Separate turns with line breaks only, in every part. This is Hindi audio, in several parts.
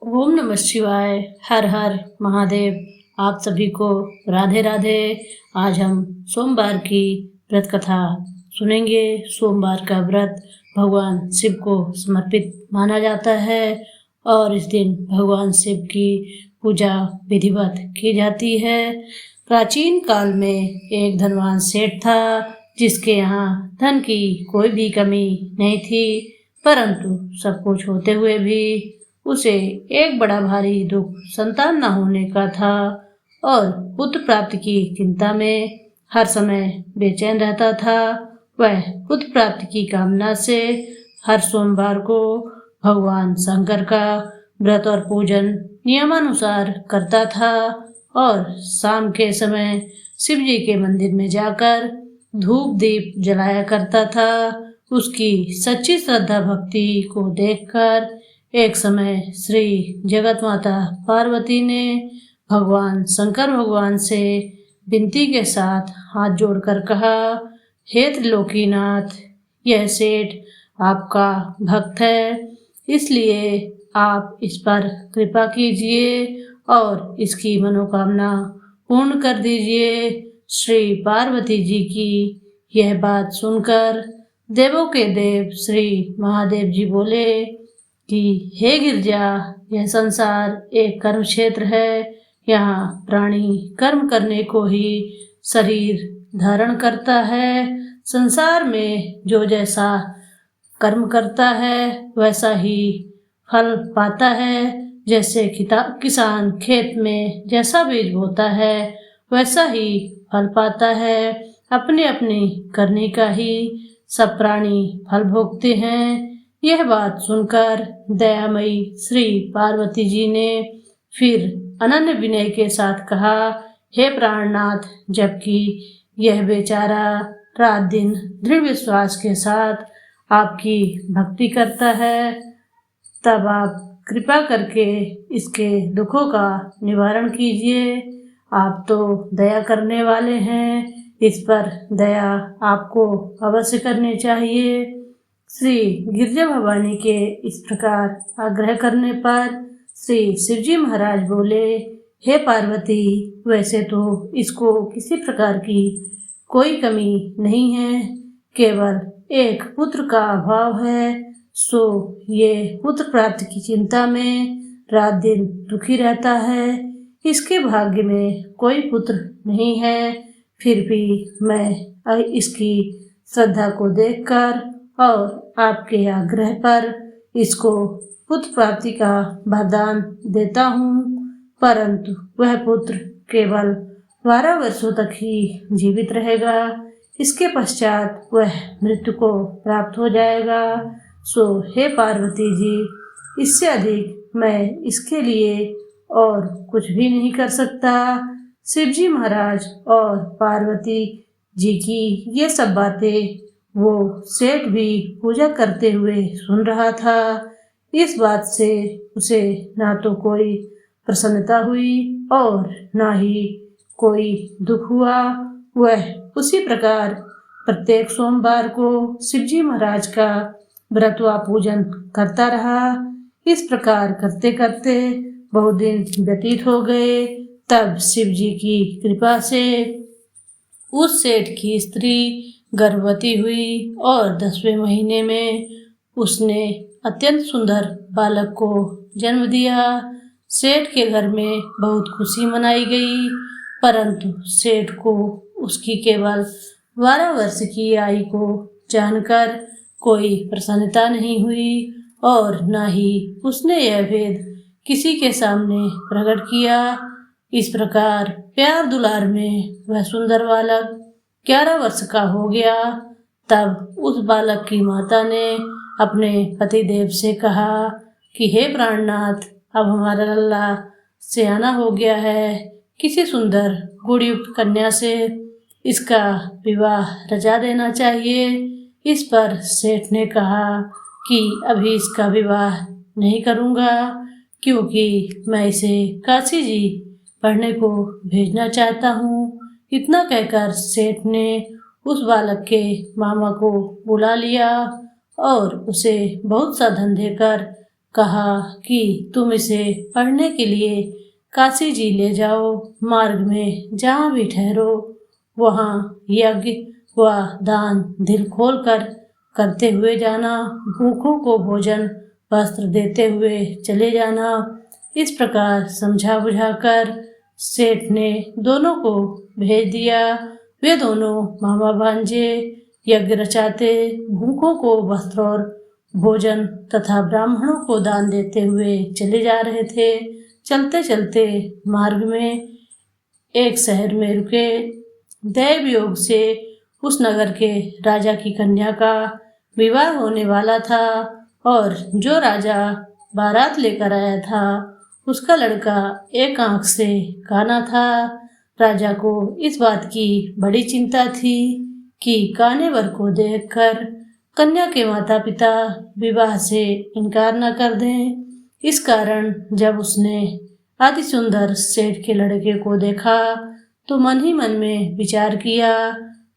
ओम नमः शिवाय। हर हर महादेव। आप सभी को राधे राधे। आज हम सोमवार की व्रत कथा सुनेंगे। सोमवार का व्रत भगवान शिव को समर्पित माना जाता है और इस दिन भगवान शिव की पूजा विधिवत की जाती है। प्राचीन काल में एक धनवान सेठ था जिसके यहाँ धन की कोई भी कमी नहीं थी, परंतु सब कुछ होते हुए भी उसे एक बड़ा भारी दुख संतान न होने का था और पुत्र प्राप्ति की चिंता में हर समय बेचैन रहता था। वह पुत्र प्राप्ति की कामना से हर सोमवार को भगवान शंकर का व्रत और पूजन नियमानुसार करता था और शाम के समय शिव जी के मंदिर में जाकर धूप दीप जलाया करता था। उसकी सच्ची श्रद्धा भक्ति को देखकर एक समय श्री जगत माता पार्वती ने भगवान शंकर भगवान से विनती के साथ हाथ जोड़कर कहा, हे त्रिलोकीनाथ, यह सेठ आपका भक्त है, इसलिए आप इस पर कृपा कीजिए और इसकी मनोकामना पूर्ण कर दीजिए। श्री पार्वती जी की यह बात सुनकर देवों के देव श्री महादेव जी बोले कि हे गिरजा, यह संसार एक कर्म क्षेत्र है। यहाँ प्राणी कर्म करने को ही शरीर धारण करता है। संसार में जो जैसा कर्म करता है वैसा ही फल पाता है। जैसे किसान खेत में जैसा बीज बोता है वैसा ही फल पाता है। अपने अपने करने का ही सब प्राणी फल भोगते हैं। यह बात सुनकर दयामयी श्री पार्वती जी ने फिर अनन्य विनय के साथ कहा, हे प्राणनाथ, जबकि यह बेचारा रात दिन दृढ़ विश्वास के साथ आपकी भक्ति करता है, तब आप कृपा करके इसके दुखों का निवारण कीजिए। आप तो दया करने वाले हैं, इस पर दया आपको अवश्य करनी चाहिए। श्री गिरजा भवानी के इस प्रकार आग्रह करने पर श्री शिवजी महाराज बोले, हे पार्वती, वैसे तो इसको किसी प्रकार की कोई कमी नहीं है, केवल एक पुत्र का अभाव है। सो ये पुत्र प्राप्ति की चिंता में रात दिन दुखी रहता है। इसके भाग्य में कोई पुत्र नहीं है, फिर भी मैं इसकी श्रद्धा को देखकर और आपके आग्रह पर इसको पुत्र प्राप्ति का वरदान देता हूँ, परंतु वह पुत्र केवल 12 वर्षों तक ही जीवित रहेगा। इसके पश्चात वह मृत्यु को प्राप्त हो जाएगा। सो हे पार्वती जी, इससे अधिक मैं इसके लिए और कुछ भी नहीं कर सकता। शिवजी महाराज और पार्वती जी की ये सब बातें वो सेठ भी पूजा करते हुए सुन रहा था। इस बात से उसे ना तो कोई प्रसन्नता हुई और ना ही कोई दुख हुआ। वह उसी प्रकार प्रत्येक सोमवार को शिवजी महाराज का व्रत व पूजन करता रहा। इस प्रकार करते करते बहुत दिन व्यतीत हो गए। तब शिव जी की कृपा से उस सेठ की स्त्री गर्भवती हुई और 10वें महीने में उसने अत्यंत सुंदर बालक को जन्म दिया। सेठ के घर में बहुत खुशी मनाई गई, परंतु सेठ को उसकी केवल 12 वर्ष की आयु को जानकर कोई प्रसन्नता नहीं हुई और न ही उसने यह भेद किसी के सामने प्रकट किया। इस प्रकार प्यार दुलार में वह सुंदर बालक 11 वर्ष का हो गया। तब उस बालक की माता ने अपने पतिदेव से कहा कि हे प्राणनाथ, अब हमारा लल्ला सयाना हो गया है, किसी सुंदर गुणयुक्त कन्या से इसका विवाह रचा देना चाहिए। इस पर सेठ ने कहा कि अभी इसका विवाह नहीं करूँगा, क्योंकि मैं इसे काशी जी पढ़ने को भेजना चाहता हूँ। इतना कहकर सेठ ने उस बालक के मामा को बुला लिया और उसे बहुत सा धन देकर कहा कि तुम इसे पढ़ने के लिए काशी जी ले जाओ। मार्ग में जहाँ भी ठहरो वहाँ यज्ञ व दान दिल खोल कर करते हुए जाना। भूखों को भोजन वस्त्र देते हुए चले जाना। इस प्रकार समझा बुझाकर सेठ ने दोनों को भेज दिया। वे दोनों मामा भांजे यज्ञ रचाते, भूखों को वस्त्र और भोजन तथा ब्राह्मणों को दान देते हुए चले जा रहे थे। चलते चलते मार्ग में एक शहर में रुके। दैव योग से उस नगर के राजा की कन्या का विवाह होने वाला था और जो राजा बारात लेकर आया था उसका लड़का एक आंख से काना था। राजा को इस बात की बड़ी चिंता थी कि काने वर को देखकर कन्या के माता पिता विवाह से इनकार न कर दें। इस कारण जब उसने अति सुंदर सेठ के लड़के को देखा तो मन ही मन में विचार किया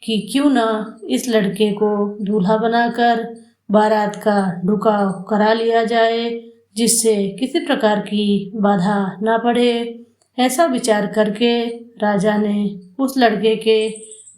कि क्यों न इस लड़के को दूल्हा बनाकर बारात का ढुकाव करा लिया जाए, जिससे किसी प्रकार की बाधा न पड़े। ऐसा विचार करके राजा ने उस लड़के के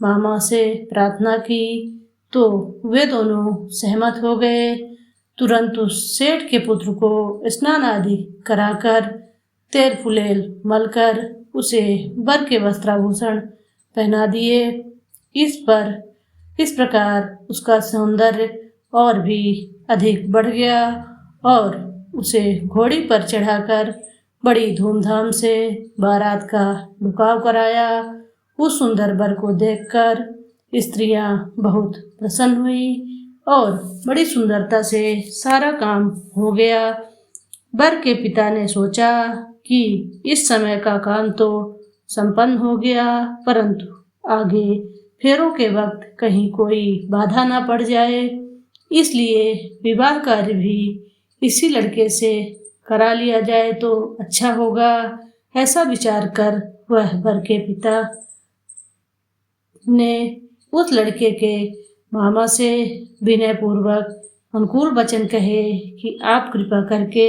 मामा से प्रार्थना की तो वे दोनों सहमत हो गए। तुरंत उस सेठ के पुत्र को स्नान आदि कराकर तेल फुलेल मलकर उसे वर के वस्त्राभूषण पहना दिए। इस प्रकार उसका सौंदर्य और भी अधिक बढ़ गया और उसे घोड़ी पर चढ़ाकर बड़ी धूमधाम से बारात का ढुकाव कराया। उस सुंदर वर को देखकर स्त्रियां बहुत प्रसन्न हुई और बड़ी सुंदरता से सारा काम हो गया। वर के पिता ने सोचा कि इस समय का काम तो संपन्न हो गया, परंतु आगे फेरों के वक्त कहीं कोई बाधा ना पड़ जाए, इसलिए विवाह कार्य भी इसी लड़के से करा लिया जाए तो अच्छा होगा। ऐसा विचार कर वह वर के पिता ने उस लड़के के मामा से विनय पूर्वक अनुकूल वचन कहे कि आप कृपा करके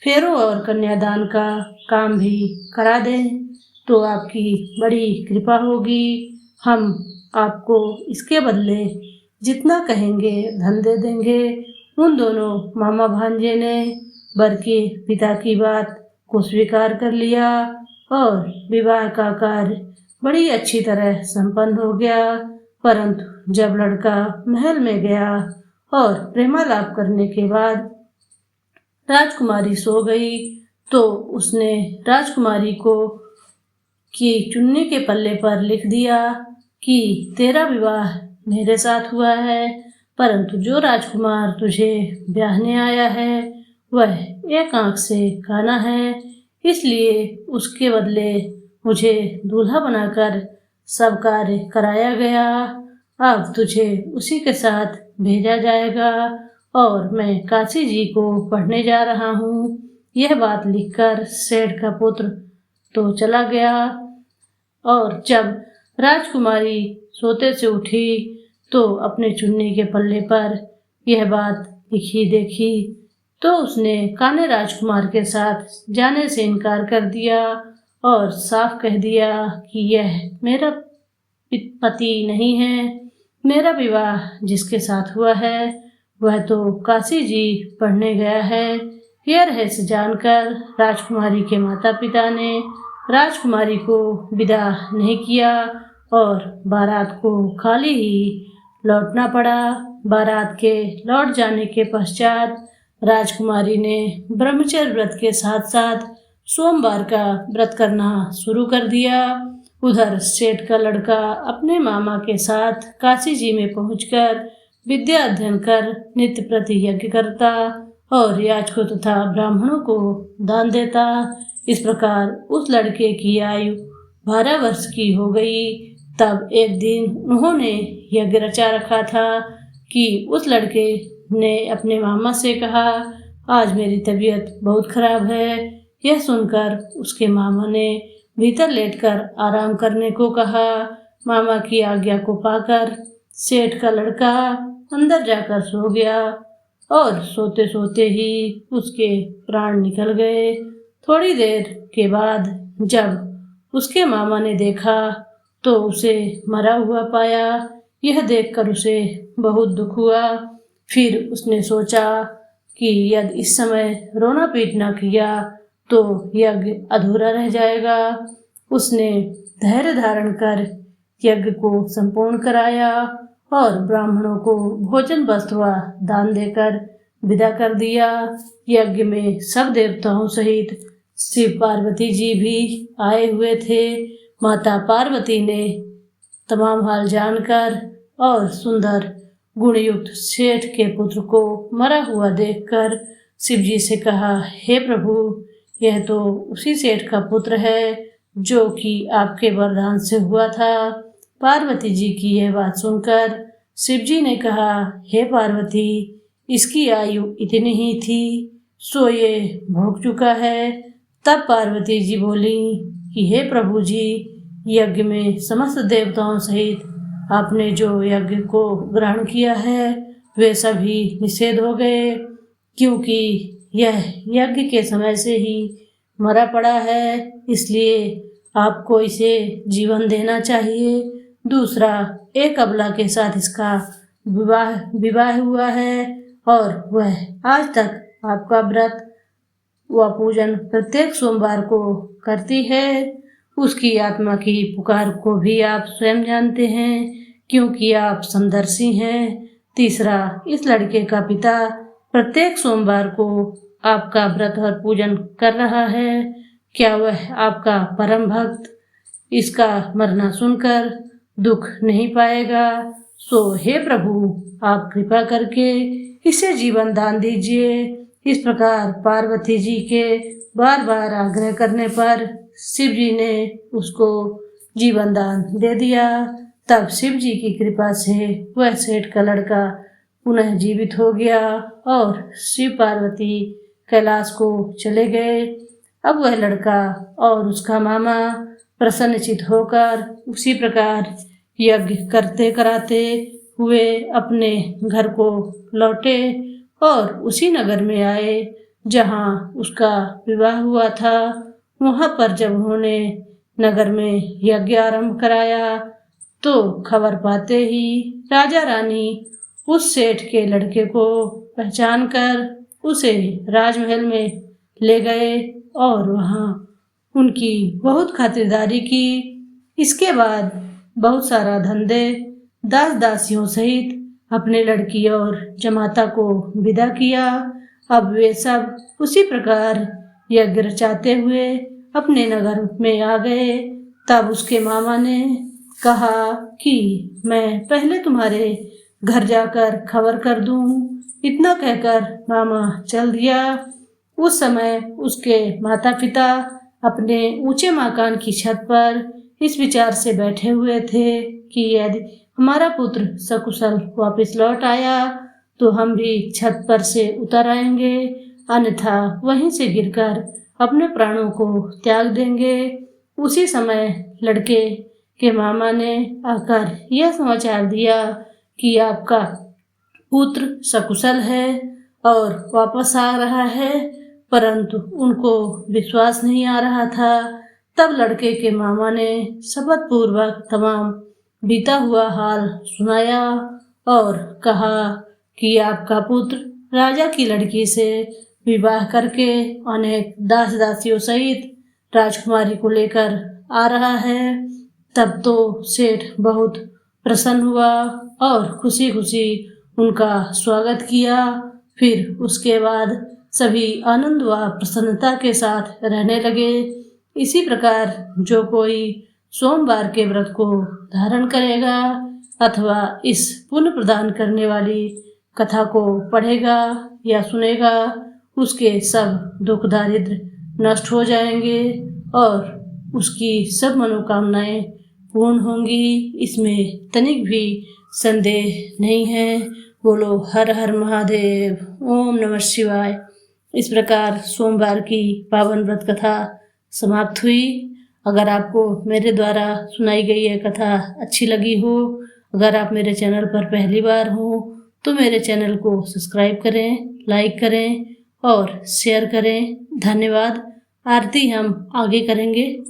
फेरों और कन्यादान का काम भी करा दें तो आपकी बड़ी कृपा होगी। हम आपको इसके बदले जितना कहेंगे धन दे देंगे। उन दोनों मामा भांजे ने वर के पिता की बात को स्वीकार कर लिया और विवाह का कार्य बड़ी अच्छी तरह संपन्न हो गया। परंतु जब लड़का महल में गया और प्रेमालाप करने के बाद राजकुमारी सो गई तो उसने राजकुमारी को की चुन्नी के पल्ले पर लिख दिया कि तेरा विवाह मेरे साथ हुआ है, परंतु जो राजकुमार तुझे ब्याहने आया है वह एक आंख से काना है, इसलिए उसके बदले मुझे दूल्हा बनाकर सब कार्य कराया गया। अब तुझे उसी के साथ भेजा जाएगा और मैं काशी जी को पढ़ने जा रहा हूँ। यह बात लिखकर सेठ का पुत्र तो चला गया और जब राजकुमारी सोते से उठी तो अपने चुन्नी के पल्ले पर यह बात लिखी देखी तो उसने काने राजकुमार के साथ जाने से इनकार कर दिया और साफ कह दिया कि यह मेरा पति नहीं है। मेरा विवाह जिसके साथ हुआ है वह तो काशी जी पढ़ने गया है। यह रहस्य जानकर राजकुमारी के माता पिता ने राजकुमारी को विदा नहीं किया और बारात को खाली ही लौटना पड़ा। बारात के लौट जाने के पश्चात राजकुमारी ने ब्रह्मचर्य व्रत के साथ साथ सोमवार का व्रत करना शुरू कर दिया। उधर सेठ का लड़का अपने मामा के साथ काशी जी में पहुंचकर विद्या अध्ययन कर नित्य प्रति यज्ञ करता और याचकों तथा ब्राह्मणों को दान देता। इस प्रकार उस लड़के की आयु 12 वर्ष की हो गई। तब एक दिन उन्होंने यज्ञ रचा रखा था कि उस लड़के ने अपने मामा से कहा, आज मेरी तबीयत बहुत खराब है। यह सुनकर उसके मामा ने भीतर लेटकर आराम करने को कहा। मामा की आज्ञा को पाकर सेठ का लड़का अंदर जाकर सो गया और सोते सोते ही उसके प्राण निकल गए। थोड़ी देर के बाद जब उसके मामा ने देखा तो उसे मरा हुआ पाया। यह देखकर उसे बहुत दुख हुआ। फिर उसने सोचा कि यदि इस समय रोना पीटना किया तो यज्ञ अधूरा रह जाएगा। उसने धैर्य धारण कर यज्ञ को संपूर्ण कराया और ब्राह्मणों को भोजन वस्त्र व दान देकर विदा कर दिया। यज्ञ में सब देवताओं सहित शिव पार्वती जी भी आए हुए थे। माता पार्वती ने तमाम हाल जानकर और सुंदर गुणयुक्त सेठ के पुत्र को मरा हुआ देखकर शिव जी से कहा, हे प्रभु, यह तो उसी सेठ का पुत्र है जो कि आपके वरदान से हुआ था। पार्वती जी की यह बात सुनकर शिव जी ने कहा, हे पार्वती, इसकी आयु इतनी ही थी, सो ये भोग चुका है। तब पार्वती जी बोली कि हे प्रभु जी, यज्ञ में समस्त देवताओं सहित आपने जो यज्ञ को ग्रहण किया है वे सभी निषेध हो गए, क्योंकि यह यज्ञ के समय से ही मरा पड़ा है, इसलिए आपको इसे जीवन देना चाहिए। दूसरा, एक अबला के साथ इसका विवाह हुआ है और वह आज तक आपका व्रत व पूजन प्रत्येक सोमवार को करती है। उसकी आत्मा की पुकार को भी आप स्वयं जानते हैं, क्योंकि आप समदर्शी हैं। तीसरा, इस लड़के का पिता प्रत्येक सोमवार को आपका व्रत और पूजन कर रहा है। क्या वह आपका परम भक्त इसका मरना सुनकर दुख नहीं पाएगा? सो हे प्रभु, आप कृपा करके इसे जीवन दान दीजिए। इस प्रकार पार्वती जी के बार बार आग्रह करने पर शिव जी ने उसको जीवन दान दे दिया। तब शिव जी की कृपा से वह सेठ का लड़का पुनः जीवित हो गया और शिव पार्वती कैलाश को चले गए। अब वह लड़का और उसका मामा प्रसन्नचित होकर उसी प्रकार यज्ञ करते कराते हुए अपने घर को लौटे और उसी नगर में आए जहाँ उसका विवाह हुआ था। वहाँ पर जब उन्होंने नगर में यज्ञ आरंभ कराया तो खबर पाते ही राजा रानी उस सेठ के लड़के को पहचान कर उसे राजमहल में ले गए और वहाँ उनकी बहुत खातिरदारी की। इसके बाद बहुत सारा धन दे दास दासियों सहित अपने लड़की और जमाता को विदा किया। अब वे सब उसी प्रकार यज्ञ रचाते हुए अपने नगर में आ गए। तब उसके मामा ने कहा कि मैं पहले तुम्हारे घर जाकर खबर कर दूं। इतना कहकर मामा चल दिया। उस समय उसके माता पिता अपने ऊंचे मकान की छत पर इस विचार से बैठे हुए थे कि यदि हमारा पुत्र सकुशल वापस लौट आया तो हम भी छत पर से उतर आएंगे, अन्यथा वहीं से गिरकर अपने प्राणों को त्याग देंगे। उसी समय लड़के के मामा ने आकर यह समाचार दिया कि आपका पुत्र सकुशल है और वापस आ रहा है, परंतु उनको विश्वास नहीं आ रहा था। तब लड़के के मामा ने शपथ पूर्वक तमाम बीता हुआ हाल सुनाया और कहा कि आपका पुत्र राजा की लड़की से विवाह करके अनेक दास दासियों सहित राजकुमारी को लेकर आ रहा है। तब तो सेठ बहुत प्रसन्न हुआ और खुशी खुशी उनका स्वागत किया। फिर उसके बाद सभी आनंद व प्रसन्नता के साथ रहने लगे। इसी प्रकार जो कोई सोमवार के व्रत को धारण करेगा अथवा इस पुण्य प्रदान करने वाली कथा को पढ़ेगा या सुनेगा, उसके सब दुख दारिद्र नष्ट हो जाएंगे और उसकी सब मनोकामनाएं पूर्ण होंगी। इसमें तनिक भी संदेह नहीं है। बोलो हर हर महादेव। ओम नमः शिवाय। इस प्रकार सोमवार की पावन व्रत कथा समाप्त हुई। अगर आपको मेरे द्वारा सुनाई गई यह कथा अच्छी लगी हो, अगर आप मेरे चैनल पर पहली बार हो तो मेरे चैनल को सब्सक्राइब करें, लाइक करें और शेयर करें। धन्यवाद। आरती हम आगे करेंगे।